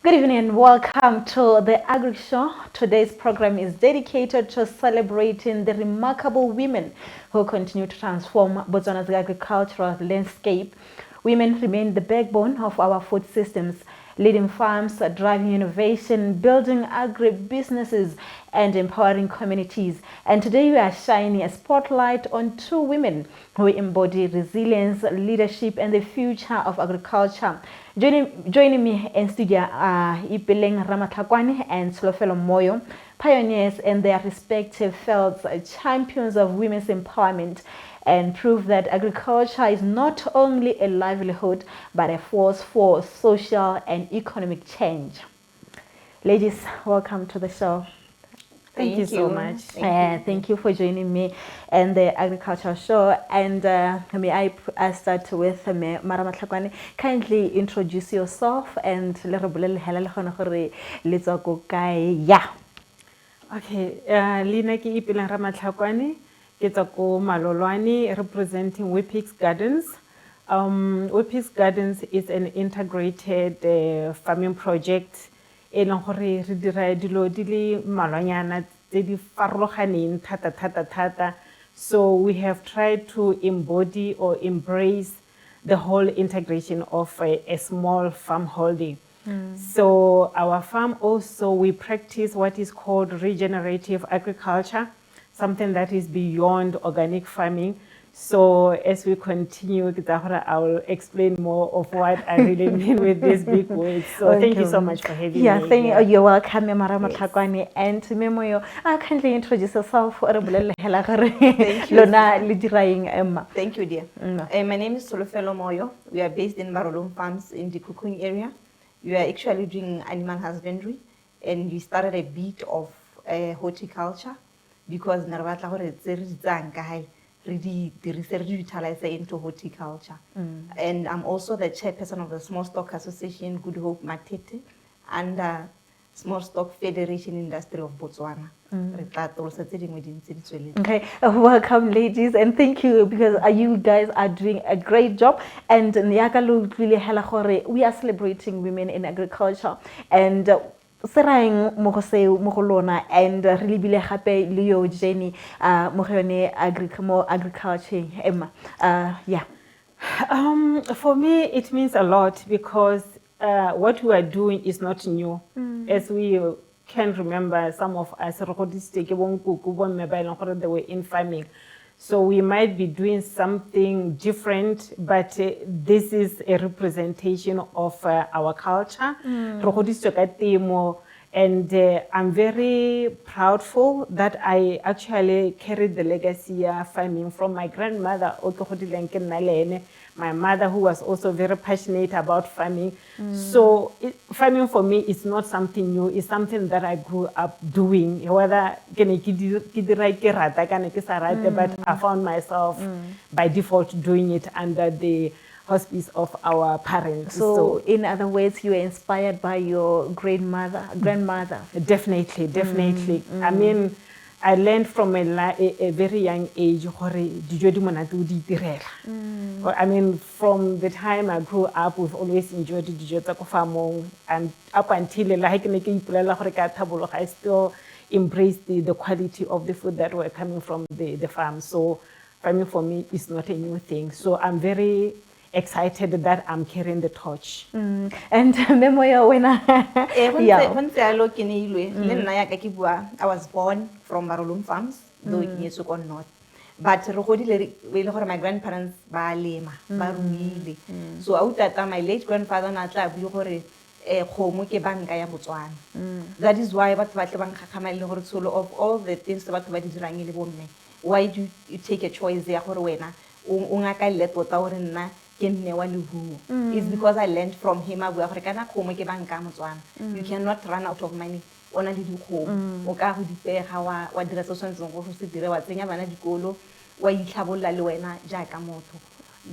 Good evening and welcome to the Agric Show. Today's program is dedicated to celebrating the remarkable women who continue to transform Botswana's agricultural landscape. Women remain the backbone of our food systems, leading farms, driving innovation, building agri-businesses, and empowering communities. And today we are shining a spotlight on two women who embody resilience, leadership, and the future of agriculture. Joining me in studio are Epeleng, Ramatlhakwane, and Tsholofelo Moyo, pioneers in their respective fields, champions of women's empowerment, and prove that agriculture is not only a livelihood but a force for social and economic change. Ladies, welcome to the show. Thank you so much. Thank you for joining me in the Agricultural Show. And may I start with Ramatlhakwane. Kindly introduce yourself and 𝐿𝐴. Okay, Lina ke Epeleng Ramatlhakwane, ke tswa ko Malolwane, representing 𝐻𝐻𝐿 Gardens. 𝐻𝐻𝐿 Gardens is an integrated farming project. E leng gore re dira dilo di le malwanyana tse di farologaneng thata. So we have tried to embody or embrace the whole integration of a small farm holding. So our farm also, we practice what is called regenerative agriculture, something that is beyond organic farming. So as we continue, I will explain more of what I really mean with these big words. So thank you so much for having me. You're welcome, Ramatlhakwane. And Moyo, kindly introduce yourself. Thank you, dear. My name is Tsholofelo Moyo. We are based in Marolong Farms in the 𝐂𝐞𝐥𝐤 area. We are actually doing animal husbandry, and we started a bit of horticulture because into horticulture. And I'm also the chairperson of the Small Stock Association, Good Hope Matete, and Small Stock Federation Industry of Botswana. Okay, welcome ladies, and thank you because you guys are doing a great job. And we are celebrating women in agriculture, and serang mogolona and really bile gape le yo journey mo yone agriculture Emma. For me it means a lot because what we are doing is not new. As we can remember, some of us they were in farming. So we might be doing something different, but this is a representation of our culture. And I'm very proudful that I actually carried the legacy of farming from my grandmother, my mother, who was also very passionate about farming. So farming for me is not something new, it's something that I grew up doing. Whether but I found myself by default doing it under the auspice of our parents. So in other words, you were inspired by your grandmother. Definitely. I mean, I learned from a very young age. I mean, from the time I grew up, we've always enjoyed the and up until I still embrace the quality of the food that were coming from the farm. So farming for me is not a new thing. So I'm very excited that I'm carrying the torch. And Moyo, when I was born from Marolong Farms, though it's not. But my grandparents so my late grandfather that is why of all the things why do you take a choice there? It's because I learned from him. You cannot run out of money.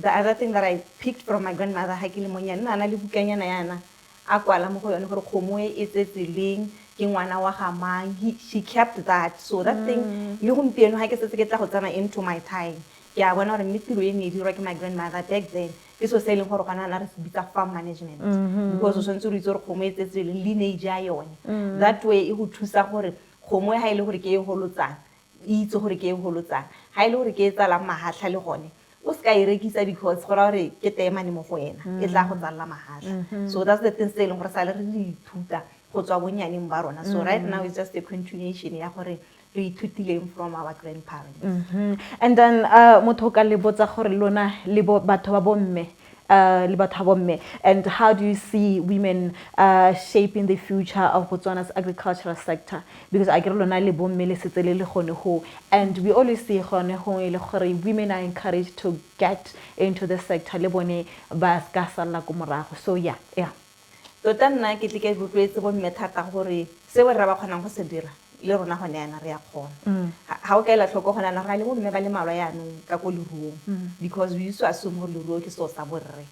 The other thing that I picked from my grandmother, she kept that. So that thing into my time. Yeah, when I met my grandmother back then, ke so se leng gore gona na re se bitsa farm management because o tshwanetse re itse gore kgomo e tsetse le lineage ya yone that way e go thusa gore kgomo ha ile gore ke e holotsang e itse gore ke e holotsang ha ile gore ke e tsala mahatla le gone o ska e rekisa because gora gore ke temane mo go wena e tla go tsalla mahatla so that's the thing se leng gore sa le re di ithuta go tswa bonyaneng ba rona so right now it's just a continuation ya gore re ithutileng from our grandparents and then motho ka le botsa gore lona le batho ba bomme le batho ba bomme and how do you see women shaping the future of Botswana's agricultural sector because I get lona le bomme le setse le gone ho and we always see gone ho ile gore women are encouraged to get into the sector le bone ba ska sala go morago so yeah tota nna ke tle ke botlwetse bomme thata gore se re ba kgonang go se dira le rona gone yana re ya kgona ha o ka ela tlhoko gona na ra le bomme ba le malwa yaanong ka go leruong because we used to assume gore leruo ke so sa borre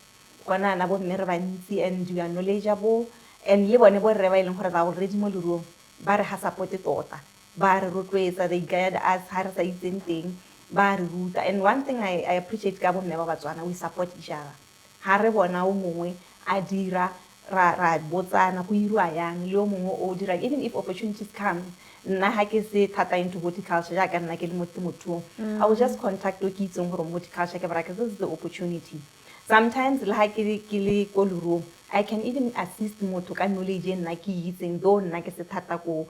gona na bomme re bantsi and we are knowledgeable and le bone borre ba ileng gore ba already mo leruong ba re ha support tota ba re rotloetsa they guide us ha re sa itseng teng ba re ruta and one thing I appreciate ka bomme ba Batswana we support each other ha re bona o mongwe a dira ra botsana go irwa yang le o mongwe o dira even if opportunities come nna ha ke se thata into horticulture ja ka nna ke le motho I will just contact o ke itseng gore horticulture ke bara ke this is the opportunity sometimes le ha ke le ko lero I can even assist motho ka knowledge nna ke itseng do nna ke se thata ko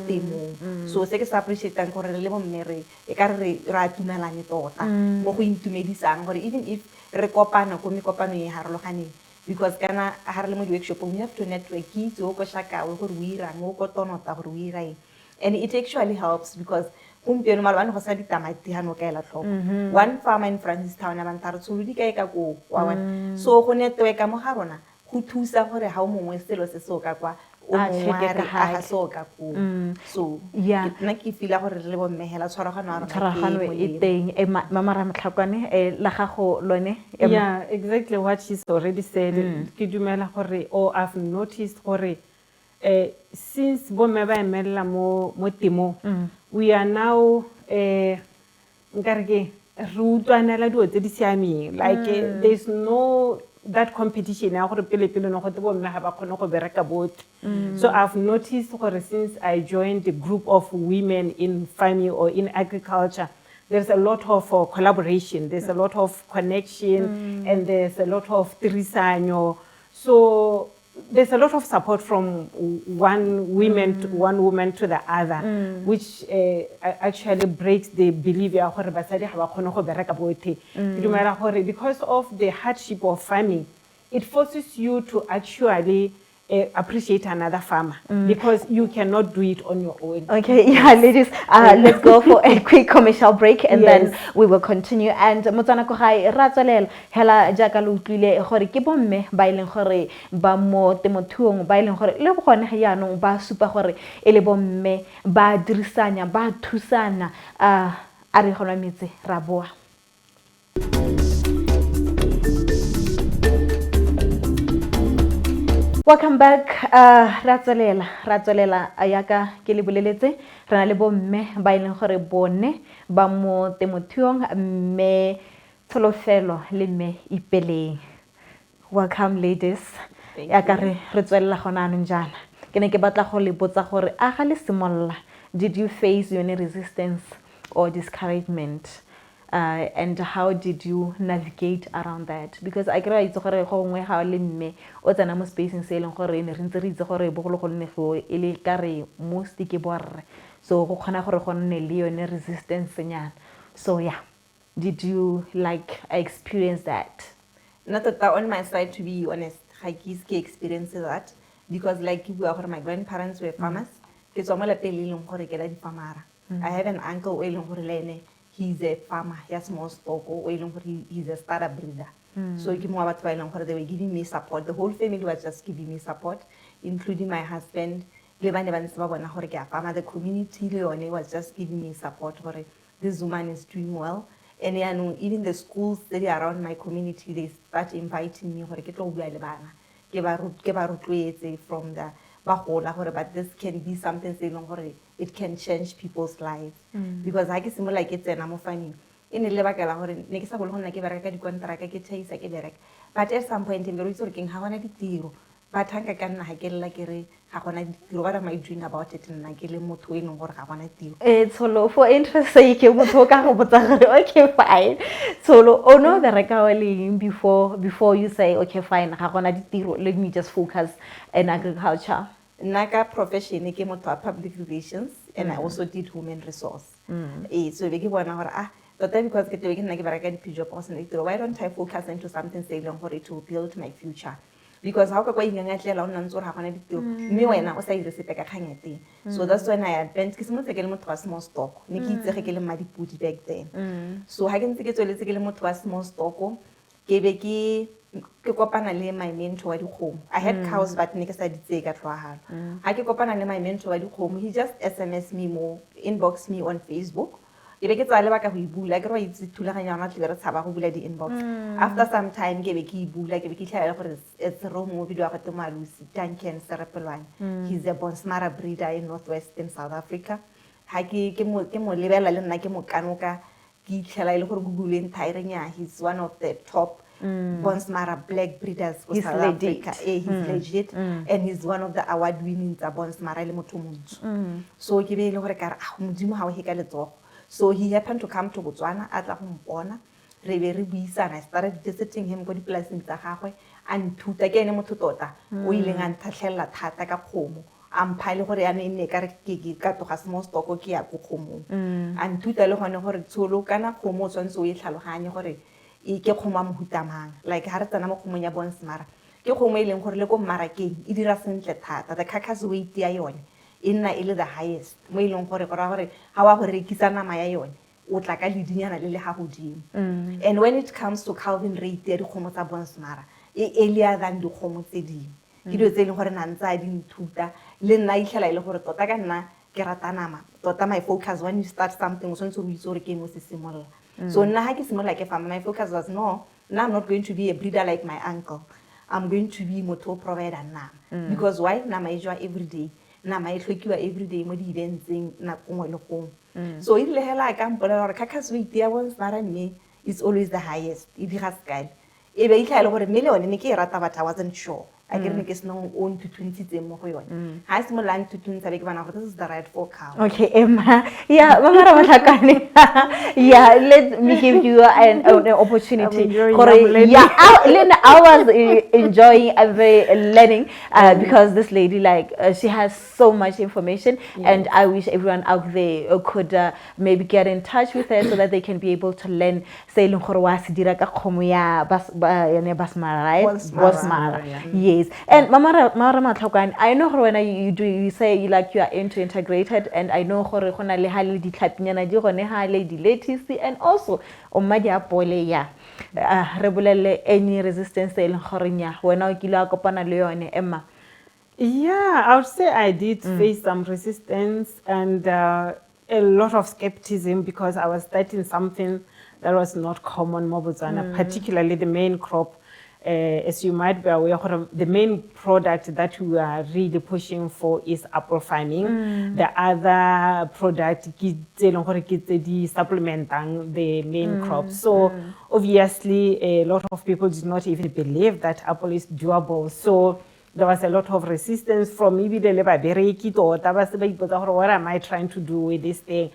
temong so se ke sa appreciate gore le bomme re e ka re ra tumelane tota mo go intumedisang gore even if re kopana ko mekopano e harologaneng because kana ha re le mo di-workshop we have to network itse o ko shakawe gore o irang o ko tonota gore o ira and it actually helps because gompieno malwane go sa ditamati ha no ka ela tlhoko one farmer in Francistown abantu re tsholo di kae ka go wa so go network mo ga rona go thusa gore ha o mongwe selo se soka kwa o mongwe a soka ko so nna ke feel gore le bo mmehela tshwaragano a rona e teng mama Ramatlhakwane la gago lone yeah exactly what she's already said ke dumela gore I've noticed gore since bomme ba emela mo temo we are now nkareke re utlwanela dio tse di siameng like there's no that competition ya gore pele no go te bomme ha ba khona go bereka both so I've noticed gore since I joined the group of women in farming or in agriculture there's a lot of collaboration there's a lot of connection and there's a lot of tirisanyo so there's a lot of support from one woman to the other which actually breaks the belief ya gore basadi ha ba khona go bereka bote dumela gore because of the hardship of farming it forces you to actually appreciate another farmer because you cannot do it on your own. Okay, yeah, ladies, let's go for a quick commercial break and then we will continue. And Motswana ko gae ra tswelela hela jaaka lo utlwile gore ke bomme ba ileng gore ba mo temothuong ba ileng gore le bogone ga yaanong ba supa gore e le bomme ba dirisanya ba thusana a re gona metse ra boa. Welcome back. Ratsolela ayaka ke le boleletse rena le bomme ba ileng gore bone ba mo temothuong mme Tsholofelo le mme Epeleng. Welcome ladies. Ya ka re tswella gona anong jana. Ke ne ke batla go le botsa gore a ga le simolla did you face any resistance or discouragement? And how did you navigate around that? Because I cry it's gore go ngwe ga le mme o tsena mo spacing se leng gore ne re ntse re itse gore bogologolo ne go ele kare mo stike borre so go khona gore go nne le yone resistance nyana so yeah did you like experience that? Not on my side, to be honest, I can't experience that because like my grandparents were farmers. I have an uncle he's a farmer, he has small stock, he's a starter breeder. So they were giving me support. The whole family was just giving me support, including my husband. The community was just giving me support. This woman is doing well. And even the schools that are around my community, they start inviting me from the but this can be something it can change people's lives. Because I guess like it's an funny in the but at some point in the research king ha gona ditiro but hanga ka nna ha ke lla ke re ha gona ditiro what am I doing about it nna ke le motho e leng gore ga gona tiro Tsholo for interest sake motho ka go botsa gore okay fine Tsholo o no bereka wa leng before you say okay fine ga gona ditiro let me just focus in agriculture nna ka profession ke motho wa public relations and I also did human resource so be ke bona gore tota because ke tebe ke nna ke bereka di-pjo person why don't I focus into something se leng gore it will build my future because how ka kwa ingangatlela o nna ntse gore ga gona ditiro mme wena o sa ire sepe ka kganya teng so that's when I advent ke simolotse ke le motho wa small stock ne ke itsege ke le madipudi back then so ha ke ntse ke tsweletse ke le motho wa small stock ke be ke kopana le my mentor wa dikgomo I had cows but ne ke sa ditse ka tlhoagalo ha ke kopana le my mentor wa dikgomo he just SMS me mo inbox me on Facebook ke be ke tsaya lebaka go ibula ke re itse thulaganya yona tle re tshaba go bula di inbox after some time ke be ke ibula ke be ke tlhaela gore it's wrong mo video ga tomalusi 𝐂𝐤𝐢𝐤 he's a bonsmara breeder in northwestern South Africa ha ke mo lebela le nna ke mo kanoka ke tlhela ile gore Google nthairenya he's one of the top bonsmara black breeders for South Africa he's legit and he's one of the award winning tsa bonsmara le motho montsho so ke be ile gore ka re modimo ha o heka letsogo so he happened to come to Botswana atla go mpona re be re buisana I started visiting him go dipolaseng tsa gagwe a nthuta ke ene motho tota o ileng a ntlhatlhella thata ka kgomo a mpha le gore yana ene ka re ke ka toga small stock ke ya go kgomong a nthuta le gone gore Tsholo kana kgomo o tswantse o e tlhaloganye gore ke kgomo mohutamang like ha re tsana mo kgomong ya bonsmara ke kgomo e leng gore le ko mmarakeng e dira sentle thata the carcass weight ya yone inna ile the highest mo ileng gore gore ha wa go rekisa nama ya yone o tla ka lidinyana le ha godimo and when it comes to calving rate ya dikgomo tsa bonsmara earlier than dikgomo tse dingwe ke dio tse leng gore na ntse a di nthuta le nna itlhela ile gore tota ka nna ke rata nama tota my focus when you start something o sentse o itse gore ke mo se simolla so nna ha ke simolla ke fama my focus was no now I'm not going to be a breeder like my uncle I'm going to be moto provider nama because why nama e jwa every day nama e tlhokiwa every day mo di eventseng na kongwe le kongwe so ile hela ka mpolela gore carcass weight ya bonsmara mme is always the highest e dira skale e be itlhaele gore million ne ke e rata but I wasn't sure I get make no own to 20 tse mo go yone ha se mo land to 20 be ke bana gore this is the right for cow okay Emma yeah mama Ramatlhakwane yeah let me give you an opportunity yeah I was enjoying learning because this lady like she has so much information and I wish everyone out there could maybe get in touch with her so that they can be able to learn say leng gore wa se dira ka kgomo ya bonsmara right bonsmara yes and mama Ramatlhakwane I know when you say you are into integrated and I know gore gona le ha le ditlhapinyana di gone ha le di lettuce and also o mmadi a pole ya re bolelle any resistance e leng gore nya wena o kile a kopana le yone Emma yeah I would say I did face some resistance and a lot of skepticism because I was starting something that was not common mo Botswana particularly the main crop as you might be aware, the main product that we are really pushing for is apple farming. The other product is supplementing the main crop. So obviously, a lot of people did not even believe that apple is doable. So there was a lot of resistance from maybe the what am I trying to do with this thing?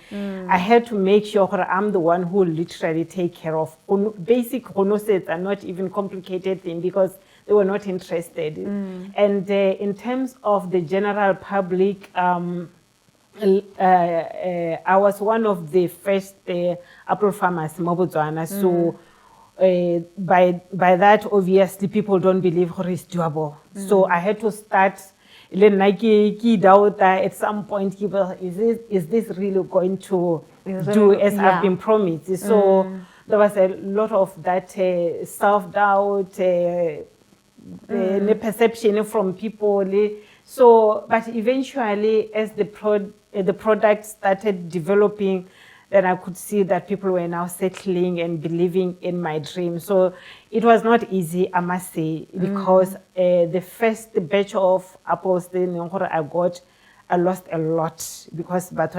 I had to make sure I'm the one who literally take care of basic sets are not even complicated thing because they were not interested. And in terms of the general public, I was one of the first apple farmers in Botswana. So by that, obviously, people don't believe it's doable. So I had to start. At some point, is this really going to do as I've been promised? So there was a lot of that self-doubt, perception from people. So, but eventually, as the product started developing, then I could see that people were now settling and believing in my dream. So it was not easy, I must say, because the first batch of apples I got, I lost a lot because and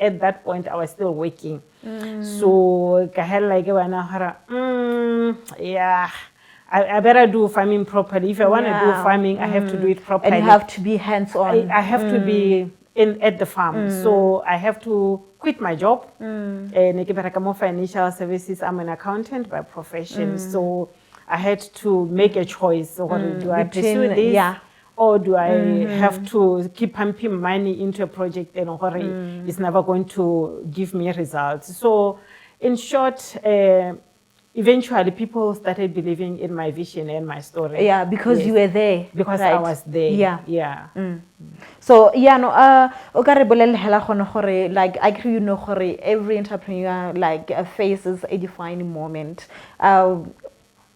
at that point I was still working. So yeah, I better do farming properly. If I want to do farming, I have to do it properly. And you have to be hands-on. I have to be at the farm. So I have to quit my job. Financial services, I'm an accountant by profession. So I had to make a choice. Do I pursue this? Or do I have to keep pumping money into a project and it's never going to give me results? So in short, eventually people started believing in my vision and my story. Yeah, because you were there. Because I was there. Yeah. So like I agree, every entrepreneur faces a defining moment.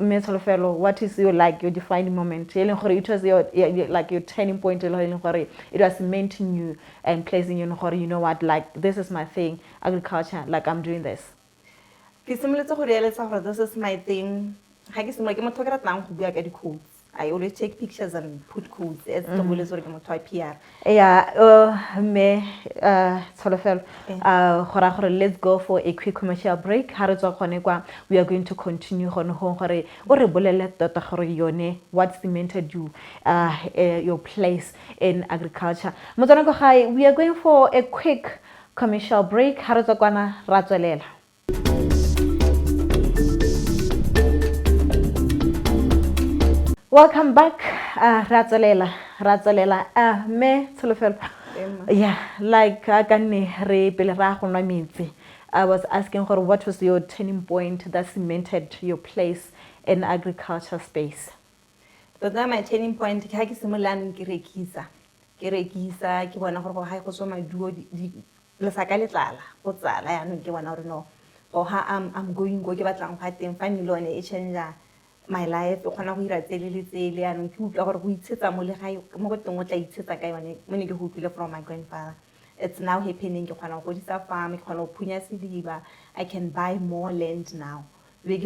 Tsholofelo, what is your defining moment? It was your turning point. It was cementing you and placing you, you know what, this is my thing, agriculture, I'm doing this. This is my thing. I always take pictures and put codes as PR. Tsholofelo, let's go for a quick commercial break. We are going to continue what cemented you your place in agriculture. We are going for a quick commercial break. Welcome back, Ratsalela. Me Tsholofelo. Yeah, I was asking her what was your turning point that cemented your place in agriculture space. So that my turning point, I'm going my life. From my grandfather. It's now happening. I can buy more land now. It's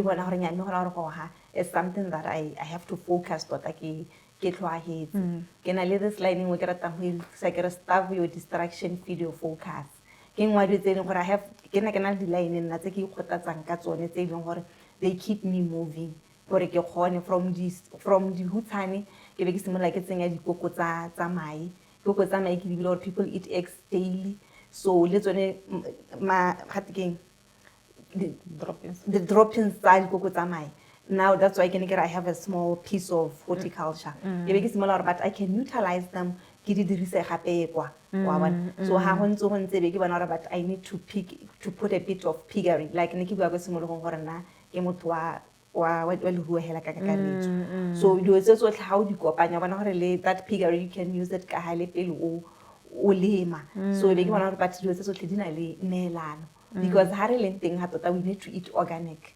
something that I have to focus on. Get to our heads. Can I let this lighting we get stuff your distraction, feed your focus. Can I have they keep me moving. From the Hutani, people eat eggs daily. So let's only the drop-in side. Now that's why I have a small piece of horticulture. But I can utilize them. So but I need to put a bit of piggery. Like so it was also how you go that piggery, you can use it so they want but because we need to eat organic.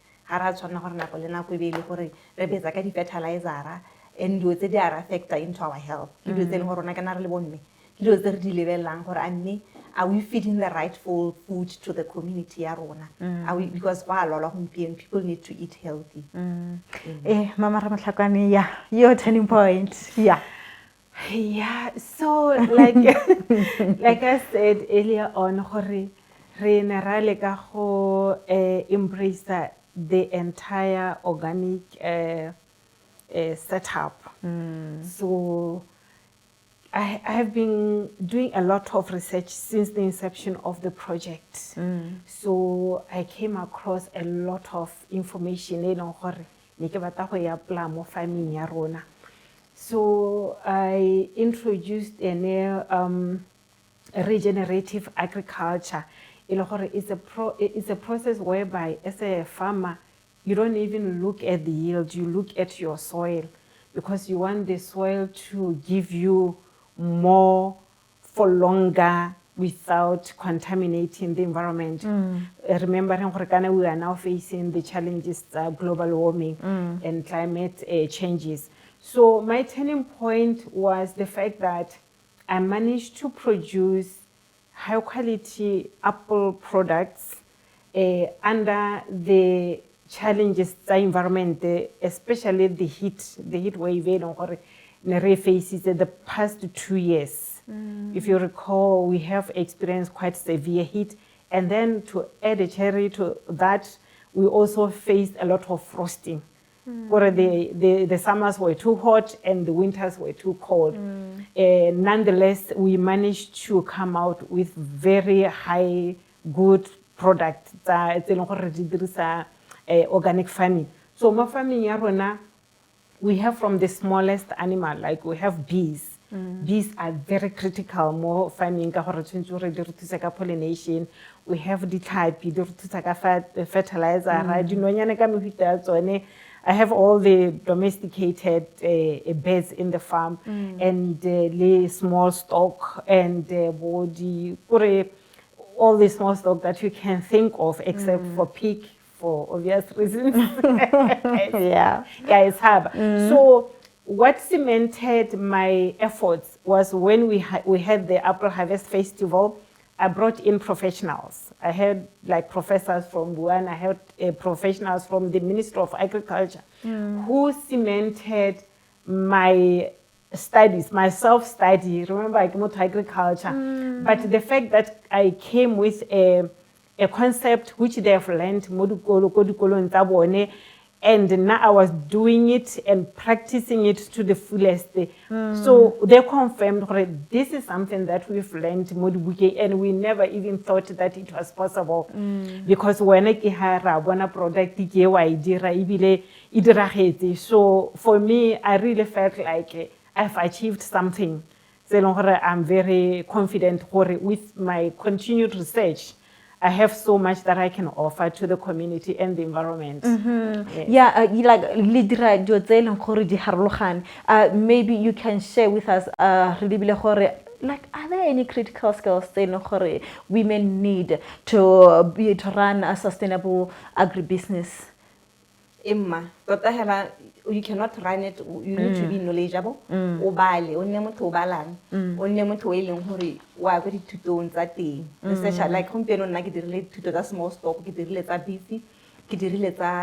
Fertilizer and they are a factor into our health. Are we feeding the rightful food to the community? Are we, because people need to eat healthy. Mama Ramatlhakwane, yeah, your turning point. Yeah, so like like I said earlier on, embrace the entire organic setup. So I have been doing a lot of research since the inception of the project. So I came across a lot of information. So I introduced a regenerative agriculture. It's a process whereby, as a farmer, you don't even look at the yield, you look at your soil, because you want the soil to give you more for longer without contaminating the environment. Remembering we are now facing the challenges of global warming and climate changes. So my turning point was the fact that I managed to produce high quality apple products under the challenges tsa environment, especially the heat wave ne faces the past 2 years. If you recall, we have experienced quite severe heat, and then to add a cherry to that, we also faced a lot of frosting. Where the summers were too hot and the winters were too cold. Nonetheless, we managed to come out with very high, good products. Organic farming. So my farming, we have from the smallest animal, like we have bees. Bees are very critical more farming pollination. We have the type fertilizer. I have all the domesticated birds in the farm and the small stock and all the small stock that you can think of except for pig, for obvious reasons. Yeah, it's hard. So what cemented my efforts was when we had the Apple Harvest Festival. I brought in professionals. I had like professors from Wuhan. I had professionals from the Ministry of Agriculture who cemented my studies, my self-study. Remember, I came to agriculture. But the fact that I came with a concept which they have learned, and now I was doing it and practicing it to the fullest. So they confirmed that this is something that we've learned, and we never even thought that it was possible. Because when I get product, so for me, I really felt like I've achieved something. So I'm very confident with my continued research. I have so much that I can offer to the community and the environment. Yeah, maybe you can share with us, like, are there any critical skills that women need to run a sustainable agribusiness? Emma, you cannot run it. You need to be knowledgeable. Especially like small stock,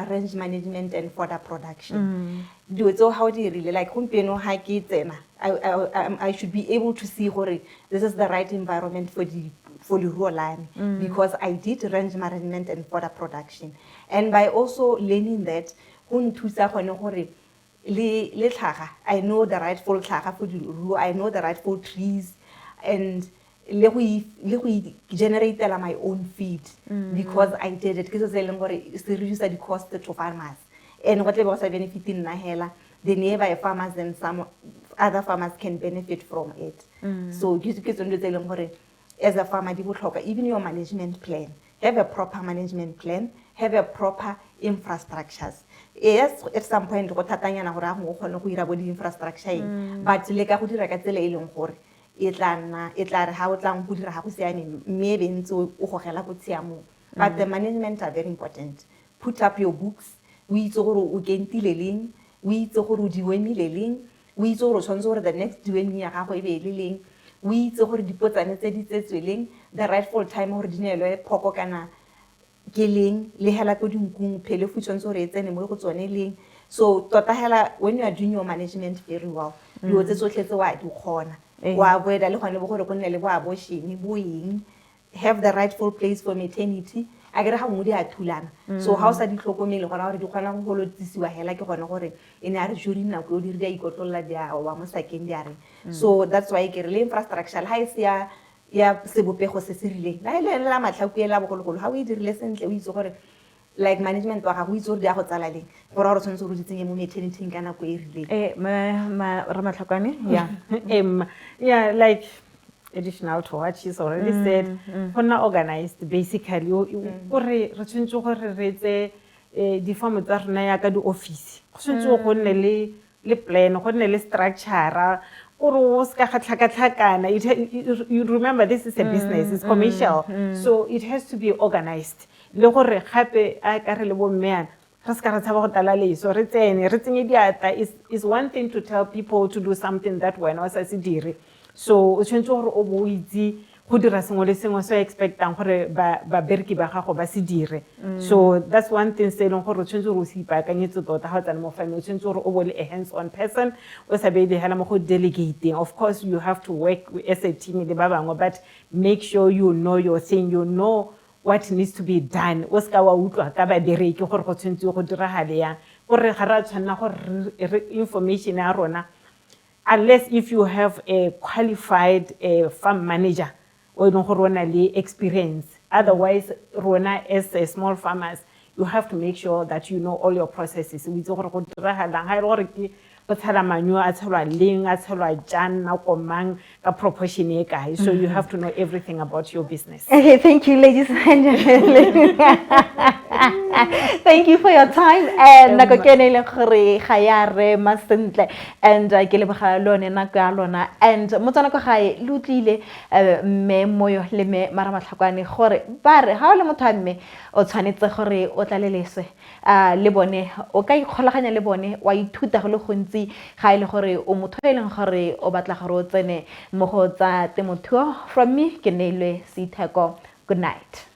range management and fodder production. Do it so how do you really like I should be able to see this is the right environment for the rural line because I did range management and fodder production. And by also learning that, I know the rightful for I know the rightful trees, and generate my own feed because I did it because it's reduce the cost to farmers and whatever was benefiting Nahela, the nearby farmers and some other farmers can benefit from it. So as a farmer, even your management plan, have a proper management plan, have a proper infrastructures. Yes, at some point, infrastructure, but but the management are very important. Put up your books. We the next we the rightful time ordinary killing so when you are doing your management very well, you will just have the rightful place for maternity. I get how so how sa di tlhokomele gona gore di kgona go holotsisiwa hela ke gona gore ene a re juri na go di re ikotlolla dia wa mo secondary. So that's why ke re infrastructure ha ise ya sebopego se se rileng la ile la matlhakuela bogologolo ha o e dirile sentle o itse gore like management wa ga go itse gore dia go tsala leng gore a re tshwantse go ditsenye mo maternity ka nako e rileng. Ramatlhakwane, yeah. Yeah, like additional to what she's already said, organized basically. The farm the office. Le plan, le structure. You remember this is a business, it's commercial, so it has to be organized. It's one thing to tell people to do something that we're not. So go dira sengwe le sengwe se expectang gore ba bereki ba gago ba se dire. So that's one thing se leng gore o tshwentse go se ipaakanyetse tota ga o tsena mo family, o tshwentse gore o be a hands-on person, o sa be hela mo go delegating. Of course you have to work as a team le ba bangwe, but make sure you know your thing, you know what needs to be done. O ska wa utlwa ka ba bereki gore go tshwentse go diragale yang, gore ga ra tshwanna gore information ya rona, unless if you have a qualified farm manager or experience. Otherwise, rona as small farmers, you have to make sure that you know all your processes. So you have to know everything about your business. Okay, thank you, ladies and gentlemen. Thank you for your time. And and and motsana ko gae lutlile me Moyo le me Ramatlhakwane gore bare ha o le motho a mme o tshwanetse gore o tlaleleswe le bone o ka ikgolaganya le bone wa ithuta go le gontsi ga ile gore o motho e leng gore o batla gore o tsene mo go tsa temothuo. From me ke neilwe 𝐒𝐡𝐨𝐰. Good night.